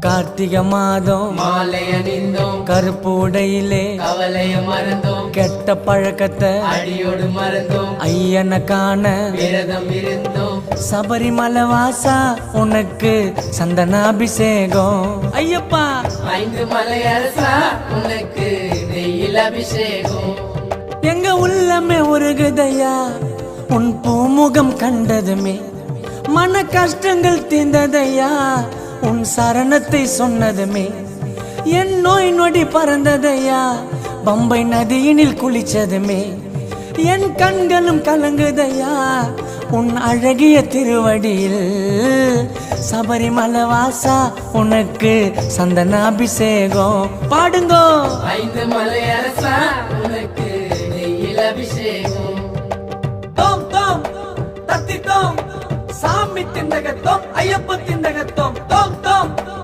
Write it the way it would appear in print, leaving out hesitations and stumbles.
கார்த்திகை மாதம் மாலை அணிந்தோம், கருப்பு உடையிலே கவலைய மறந்தோம், கெட்ட பழக்கத்தை அடியோடு மறந்தோம், ஐயனை காண விரதம் இருந்தோம். சபரிமலை வாசா உனக்கு சந்தனாபிஷேகம். ஐயப்பா 5 மலை அரசா உனக்கு நெய்யில் அபிஷேகம். எங்க உள்ளமே உருகுதையா உன் பூமுகம் கண்டதுமே, மன கஷ்டங்கள் தீர்ந்ததையா உன் சரணத்தை சொன்னதுமே, என் நோய் நொடி பறந்ததையா பம்பை நதியினில் குளிச்சதுமே, என் கண்களும் கலங்குதையா உன் அழகிய திருவடியில். சபரிமலை வாசா உனக்கு சந்தனாபிஷேகம். பாடுங்கோ 5 மலை அரசா உனக்கு நெய்யில் அபிஷேகம். தோம் தோம் தத்தி தோம் சாமி திண்டகத்தோம் ஐயப்ப திண்டகத்தோம்.